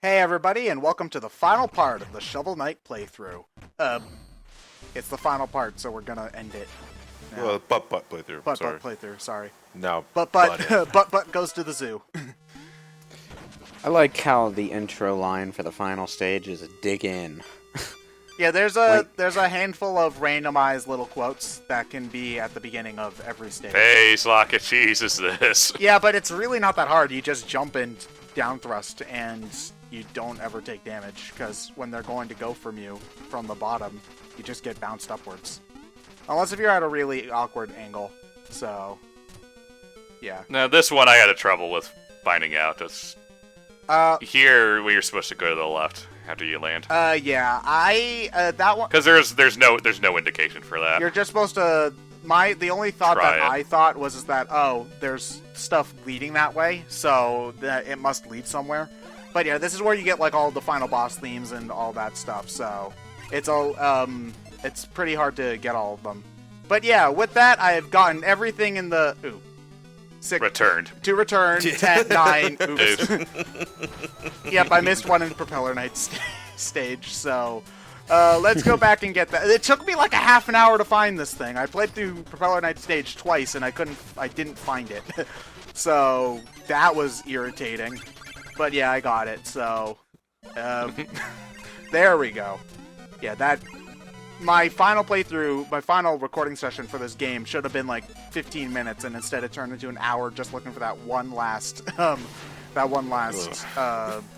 Hey everybody, and welcome to the final part of the Shovel Knight playthrough. It's the final part, so we're gonna end it now. Well, butt playthrough. Butt sorry. playthrough, sorry. No. Butt goes to the zoo. I like how the intro line for the final stage is dig in. Yeah, there's a handful of randomized little quotes that can be at the beginning of every stage. Face lock of cheese is this. Yeah, but it's really not that hard. You just jump in down thrust and you don't ever take damage, because when they're going to go from you from the bottom, you just get bounced upwards. Unless if you're at a really awkward angle. So, yeah. Now this one I had a trouble with finding out. It's here where you're supposed to go to the left after you land. Yeah, that one. Because there's no indication for that. You're just supposed to. The only thought Try that it. I thought was that there's stuff leading that way, so that it must lead somewhere. But yeah, this is where you get like all the final boss themes and all that stuff. So it's it's pretty hard to get all of them. But yeah, with that, I have gotten everything in the Returned. To return 10, 9. Oops. Yep, I missed one in Propeller Knight stage, so let's go back and get that. It took me like a half an hour to find this thing. I played through Propeller Knight stage twice, and I didn't find it. So that was irritating. But yeah, I got it, so there we go. Yeah, my final playthrough, my final recording session for this game should have been like 15 minutes, and instead it turned into an hour just looking for that one last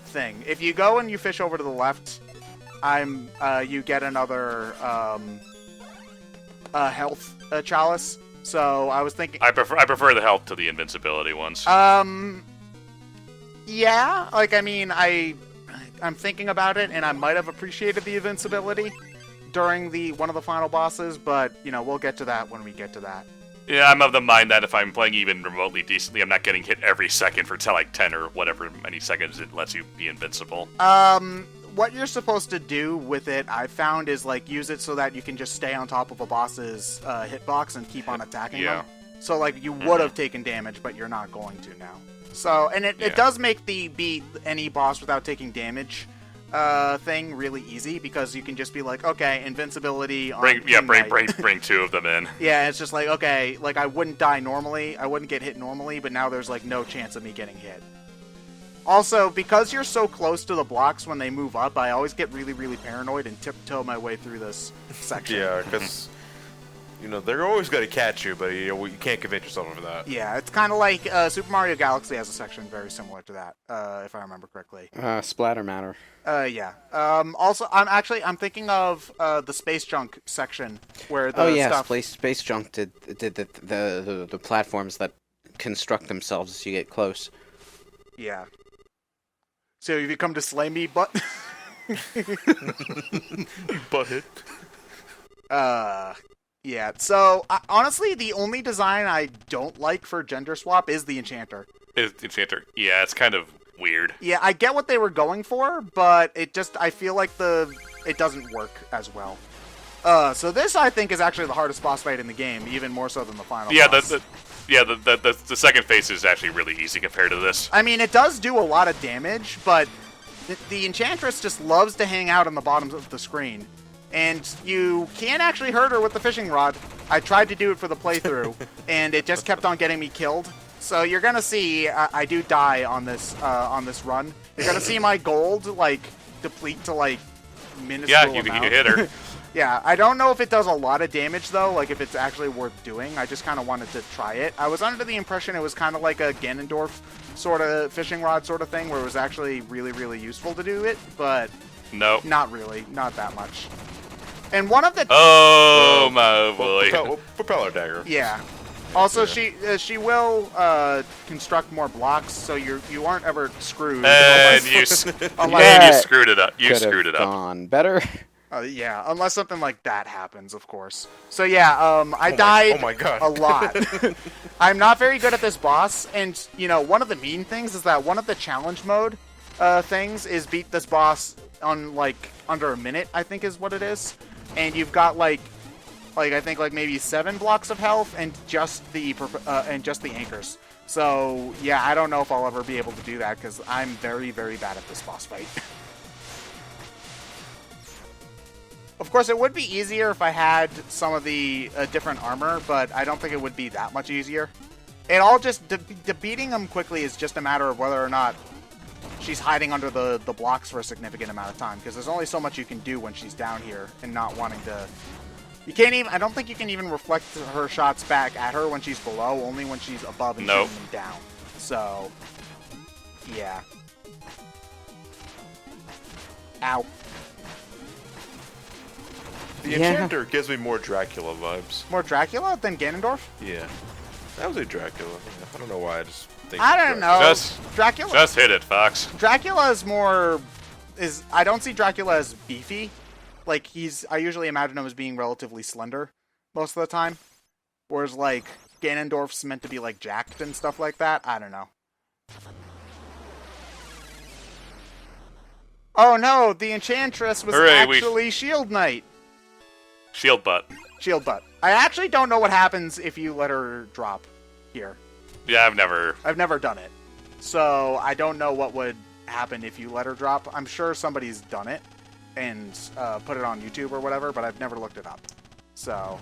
thing. If you go and you fish over to the left, you get another health chalice. So I was thinking I prefer the health to the invincibility ones. Yeah, like I mean, I'm thinking about it, and I might have appreciated the invincibility during one of the final bosses, but you know, we'll get to that when we get to that. Yeah, I'm of the mind that if I'm playing even remotely decently, I'm not getting hit every second for like 10 or whatever many seconds it lets you be invincible. What you're supposed to do with it, I found, is like use it so that you can just stay on top of a boss's hitbox and keep on attacking them. So like you would have taken damage, but you're not going to now. So, and it does make the beat any boss without taking damage thing really easy, because you can just be like, okay, invincibility on bring two of them in. Yeah, it's just like, okay, like I wouldn't die normally, I wouldn't get hit normally, but now there's like no chance of me getting hit. Also, because you're so close to the blocks when they move up, I always get really, really paranoid and tiptoe my way through this section. Yeah, because you know they're always going to catch you, but you can't convince yourself of that. Yeah, it's kind of like Super Mario Galaxy has a section very similar to that, if I remember correctly. Splatter matter. Yeah. Also, I'm thinking of the space junk section where the stuff. Space junk did the platforms that construct themselves as you get close. Yeah. So if you come to slay me, butt. Butt hit. Yeah. So honestly, the only design I don't like for gender swap is the enchanter. Enchanter. Yeah, it's kind of weird. Yeah, I get what they were going for, but I feel like it doesn't work as well. So this, I think, is actually the hardest boss fight in the game, even more so than the final boss. The second phase is actually really easy compared to this. I mean, it does do a lot of damage, but the Enchantress just loves to hang out on the bottom of the screen. And you can't actually hurt her with the fishing rod. I tried to do it for the playthrough, and it just kept on getting me killed. So you're gonna see I do die on this run. You're gonna see my gold like deplete to like minuscule amount. You hit her. Yeah, I don't know if it does a lot of damage though, like if it's actually worth doing. I just kind of wanted to try it. I was under the impression it was kind of like a Ganondorf sort of fishing rod sort of thing, where it was actually really, really useful to do it, but nope. Not really, not that much. And one of the my boy, propeller dagger. Yeah. Also, she will construct more blocks, so you aren't ever screwed. And you screwed it up. You screwed it up. Gone better. Yeah, unless something like that happens, of course. So yeah, I died a lot. I'm not very good at this boss, and you know, one of the mean things is that one of the challenge mode things is beat this boss on like under a minute, I think is what it is, and you've got like I think like maybe 7 blocks of health and just the anchors. So, yeah, I don't know if I'll ever be able to do that, because I'm very, very bad at this boss fight. Of course, it would be easier if I had some of the different armor, but I don't think it would be that much easier. It all just, beating them quickly is just a matter of whether or not she's hiding under the blocks for a significant amount of time, because there's only so much you can do when she's down here and not wanting to... You can't even... I don't think you can even reflect her shots back at her when she's below, only when she's above and shooting them down. So, yeah. Ow. The Enchanter gives me more Dracula vibes. More Dracula than Ganondorf? Yeah. That was a Dracula. I don't know why, I just think... I don't know. Dracula... Just hit it, Fox. Dracula is more... I don't see Dracula as beefy. Like, I usually imagine him as being relatively slender most of the time. Whereas, like, Ganondorf's meant to be, like, jacked and stuff like that. I don't know. Oh no, the Enchantress was actually Shield Knight. Shield butt. Shield butt. I actually don't know what happens if you let her drop here. Yeah, I've never done it. So, I don't know what would happen if you let her drop. I'm sure somebody's done it and put it on YouTube or whatever, but I've never looked it up. So,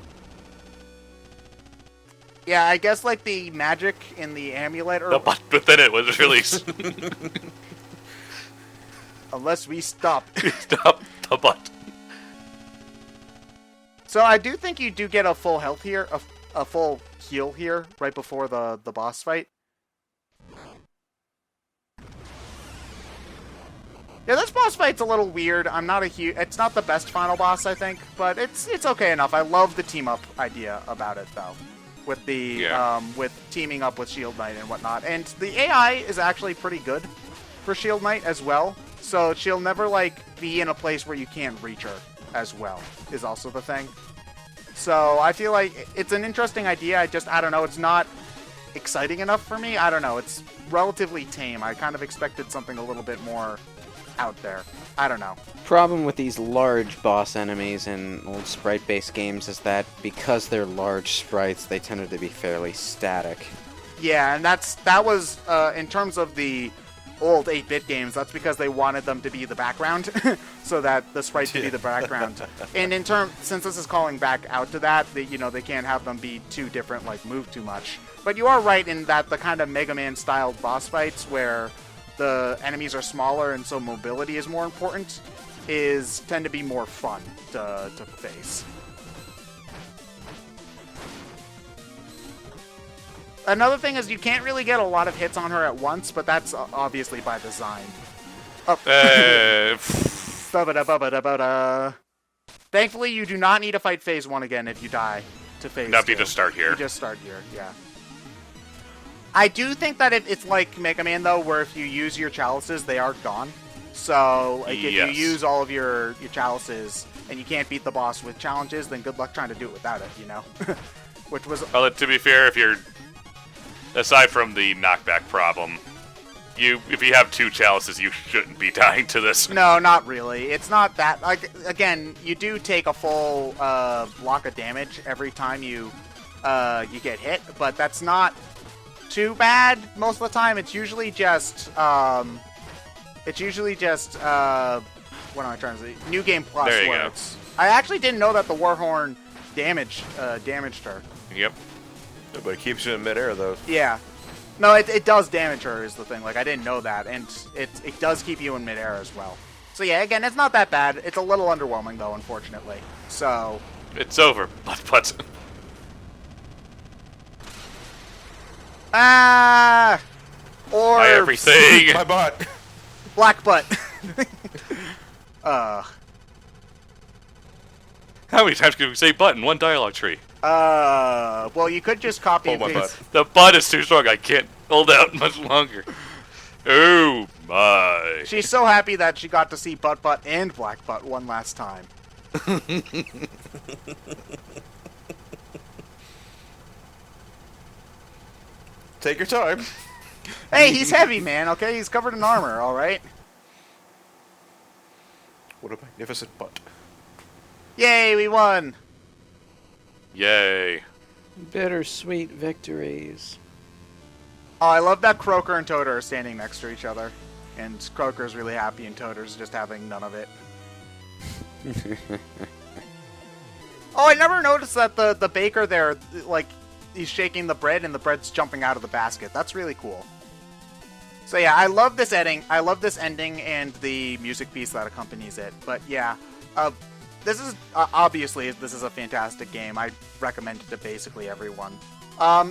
yeah, I guess like the magic in the amulet, or the butt within it was really unless we stop the butt. So I do think you do get a full health here, a full heal here right before the boss fight. Yeah, this boss fight's a little weird. I'm not it's not the best final boss, I think, but it's okay enough. I love the team up idea about it though, with the with teaming up with Shield Knight and whatnot. And the AI is actually pretty good for Shield Knight as well. So she'll never like be in a place where you can't reach her as well, is also the thing. So I feel like it's an interesting idea. I don't know, it's not exciting enough for me. I don't know, it's relatively tame. I kind of expected something a little bit more out there. I don't know. Problem with these large boss enemies in old sprite-based games is that because they're large sprites, they tended to be fairly static. Yeah, and that was in terms of the old 8-bit games, that's because they wanted them to be the background, so that the sprites would be the background. And since this is calling back out to that, they can't have them be too different, like move too much. But you are right in that the kind of Mega Man style boss fights where the enemies are smaller and so mobility is more important tend to be more fun to face. Another thing is you can't really get a lot of hits on her at once, but that's obviously by design. Thankfully, you do not need to fight Phase 1 again if you die to Phase 2. No, you just start here. You just start here, yeah. I do think that it's like Mega Man, though, where if you use your chalices, they are gone. So, like, if you use all of your chalices and you can't beat the boss with challenges, then good luck trying to do it without it, you know? Which was... Well, to be fair, aside from the knockback problem, if you have 2 chalices, you shouldn't be dying to this. No, not really. It's not that. Like, again, you do take a full block of damage every time you get hit, but that's not too bad most of the time. It's usually just what am I trying to say? New Game Plus. There you go. I actually didn't know that the Warhorn damaged her. Yep. But it keeps you in midair, though. Yeah. No, it does damage her is the thing. Like, I didn't know that. And it does keep you in midair as well. So, yeah, again, it's not that bad. It's a little underwhelming, though, unfortunately. So... It's over. But... Ah! Or... My everything! My butt! Black butt. How many times can we say butt in one dialogue tree? Well, you could just copy and my paste. butt. The butt is too strong. I can't hold out much longer. Oh, my. She's so happy that she got to see Butt Butt and Black Butt one last time. Take your time. Hey, he's heavy, man, okay? He's covered in armor, alright? What a magnificent butt. Yay, we won! Yay. Bittersweet victories. Oh, I love that Croaker and Toader are standing next to each other. And Croaker's really happy and Toader's just having none of it. Oh, I never noticed that the baker there, like, he's shaking the bread and the bread's jumping out of the basket. That's really cool. So yeah, I love this ending. I love this ending and the music piece that accompanies it. But yeah, this is obviously this is a fantastic game. I recommend it to basically everyone.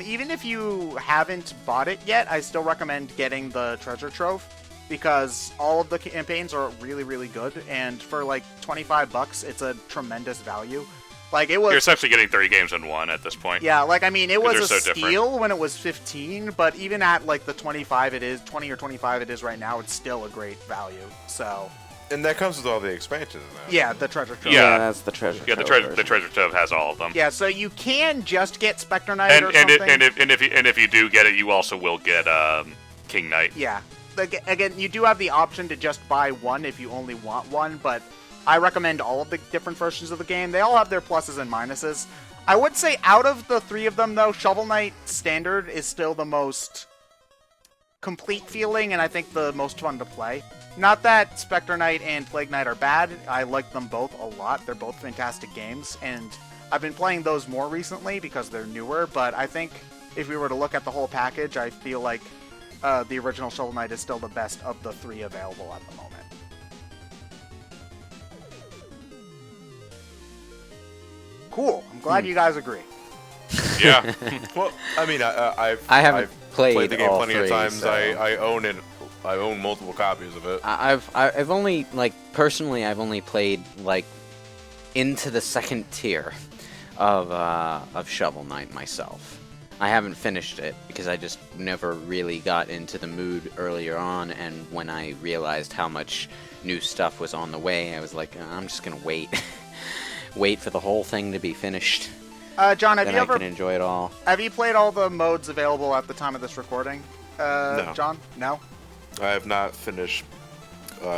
Even if you haven't bought it yet, I still recommend getting the treasure trove because all of the campaigns are really, really good. And for like $25, it's a tremendous value. Like it was. You're essentially getting 30 games in one at this point. Yeah, like I mean, it was a so steal when it was 15, but even at like the 25, it is 20 or 25 it is right now. It's still a great value. So. And that comes with all the expansions now. Yeah, the treasure trove. Yeah, that's the treasure. Yeah, trove the treasure trove has all of them. Yeah, so you can just get Spectre Knight or something. If you do get it, you also will get King Knight. Yeah. Again, you do have the option to just buy one if you only want one, but I recommend all of the different versions of the game. They all have their pluses and minuses. I would say out of the three of them, though, Shovel Knight Standard is still the most complete feeling and I think the most fun to play. Not that Spectre Knight and Plague Knight are bad. I like them both a lot. They're both fantastic games, and I've been playing those more recently because they're newer, but I think if we were to look at the whole package, I feel like the original Shovel Knight is still the best of the three available at the moment. Cool. I'm glad you guys agree. Yeah. Well, I mean, I've played the game all plenty three, of times. so. I own it. I own multiple copies of it. I've only, like, personally, I've only played, like, into the second tier of Shovel Knight myself. I haven't finished it because I just never really got into the mood earlier on, and when I realized how much new stuff was on the way, I was like, I'm just gonna wait. Wait for the whole thing to be finished. John, then I can enjoy it all. Have you played all the modes available at the time of this recording? No. John? No? I have not finished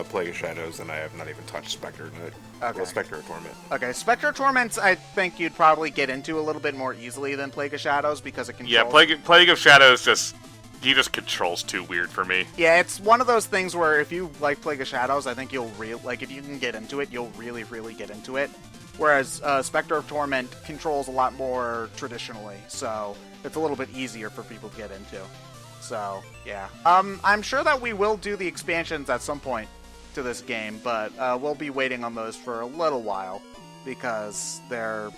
Plague of Shadows, and I have not even touched Spectre Knight. Okay. Well, Spectre Torment. Okay, Spectre Torments I think you'd probably get into a little bit more easily than Plague of Shadows because it controls... Yeah, Plague of Shadows he just controls too weird for me. Yeah, it's one of those things where if you like Plague of Shadows, I think you'll if you can get into it, you'll really, really get into it. Whereas Spectre of Torment controls a lot more traditionally, so it's a little bit easier for people to get into. So, yeah. I'm sure that we will do the expansions at some point to this game, but we'll be waiting on those for a little while because they're,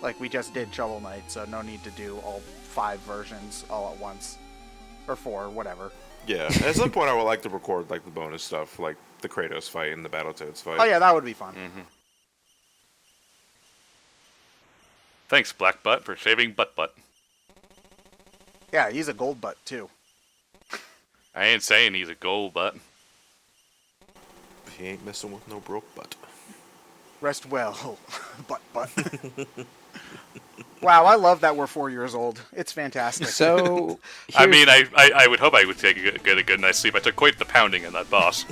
like, we just did Shovel Knight, so no need to do all 5 versions all at once. Or 4, whatever. Yeah, at some point I would like to record, like, the bonus stuff, like the Kratos fight and the Battletoads fight. Oh yeah, that would be fun. Mm-hmm. Thanks, Black Butt, for shaving Butt. Yeah, he's a gold butt, too. I ain't saying he's a gold butt. He ain't messing with no broke butt. Rest well, butt. Wow, I love that we're 4 years old. It's fantastic. So, I mean, I would hope I would take a good night's sleep. I took quite the pounding in that boss.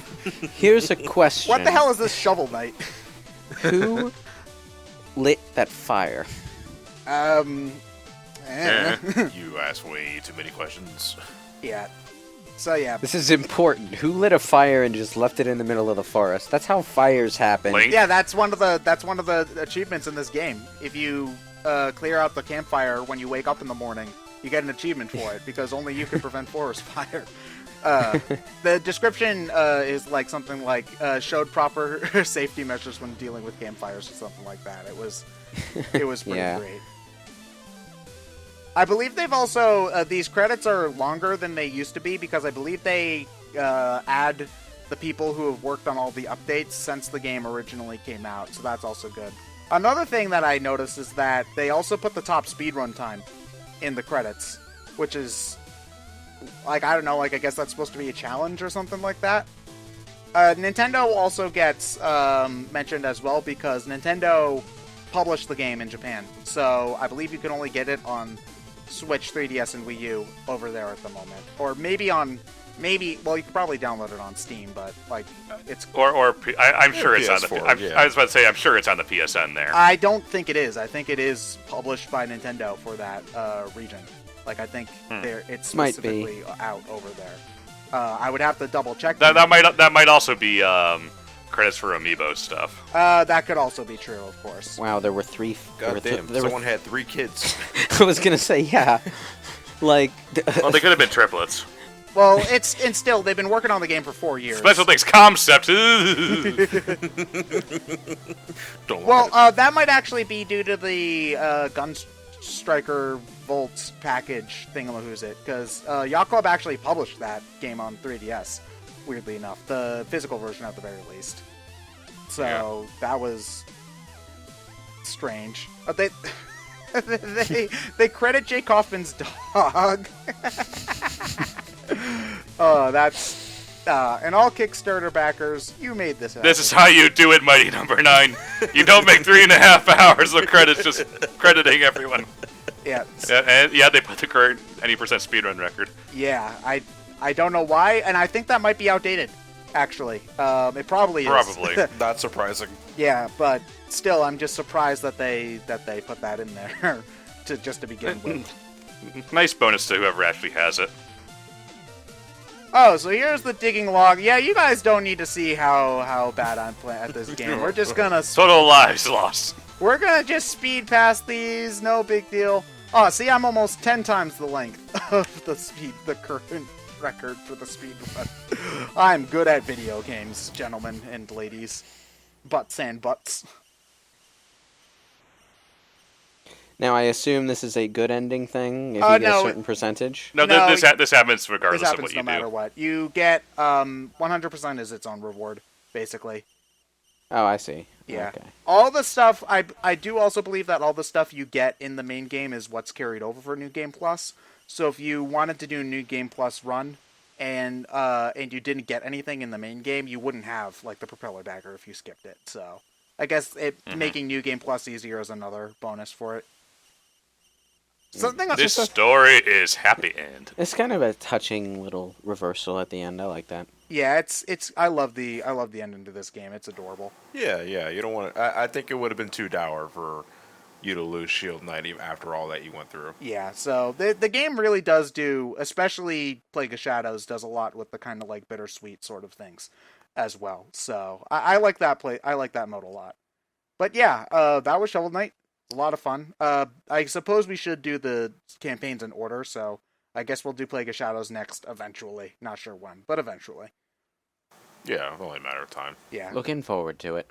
here's a question. What the hell is this Shovel Knight? Who lit that fire? You ask way too many questions. Yeah. So yeah. This is important. Who lit a fire and just left it in the middle of the forest? That's how fires happen. Link? Yeah, that's one of the achievements in this game. If you clear out the campfire when you wake up in the morning, you get an achievement for it because only you can prevent forest fire. The description is like something like showed proper safety measures when dealing with campfires or something like that. It was pretty Yeah. great. I believe they've also these credits are longer than they used to be because I believe they add the people who have worked on all the updates since the game originally came out, so that's also good. Another thing that I noticed is that they also put the top speedrun time in the credits, which is, like, I don't know, like, I guess that's supposed to be a challenge or something like that. Nintendo also gets mentioned as well because Nintendo published the game in Japan, so I believe you can only get it on Switch, 3DS, and Wii U over there at the moment. Or well, you could probably download it on Steam, but, like, it's... I'm sure it's on the... PS4, I was about to say, I'm sure it's on the PSN there. I don't think it is. I think it is published by Nintendo for that region. Like, I think it's Might specifically out over there. I would have to double check. That might also be credits for amiibo stuff. That could also be true, of course. Wow, there were three. God damn, someone had 3 kids. I was gonna say, yeah. Like. Well, they could have been triplets. Well, and still, they've been working on the game for 4 years. Special things concept. Well, that might actually be due to the Gunstriker Volts package thingamahoosit, because Yacht Club actually published that game on 3DS, weirdly enough. The physical version at the very least. So, that was strange. They credit Jake Kaufman's dog. Oh, that's... and all Kickstarter backers, you made this happen. This is how you do it, Mighty Number 9. You don't make 3.5 hours of credits just crediting everyone. Yeah. And they put the current any percent speedrun record. Yeah, I don't know why, and I think that might be outdated, actually. It probably is. Probably. Not surprising. Yeah, but still, I'm just surprised that they put that in there to begin with. Nice bonus to whoever actually has it. Oh, so here's the digging log. Yeah, you guys don't need to see how bad I'm playing at this game. We're just gonna Total lives lost. We're gonna just speed past these. No big deal. Oh, see, I'm almost 10 times the length of the current record for the speed run. I'm good at video games, gentlemen and ladies. Butts and butts. Now, I assume this is a good ending thing if you get a certain percentage? No, No, this happens regardless This of happens what you no matter do. what. You get 100% is its own reward, basically. Oh, I see. Yeah. Okay. All the stuff, I do also believe that all the stuff you get in the main game is what's carried over for New Game Plus. So if you wanted to do a New Game Plus run and you didn't get anything in the main game, you wouldn't have like the propeller dagger if you skipped it. So I guess making New Game Plus easier is another bonus for it. This story is happy end. It's kind of a touching little reversal at the end. I like that. Yeah, it's I love the ending to this game. It's adorable. Yeah, you don't want to... I think it would have been too dour for you to lose Shield Knight even after all that you went through. Yeah, so the game really does do, especially Plague of Shadows, does a lot with the kind of like bittersweet sort of things as well. So I like that I like that mode a lot. But yeah, that was Shovel Knight. A lot of fun. I suppose we should do the campaigns in order, so I guess we'll do Plague of Shadows next eventually. Not sure when, but eventually. Yeah, it's only a matter of time. Yeah. Looking forward to it.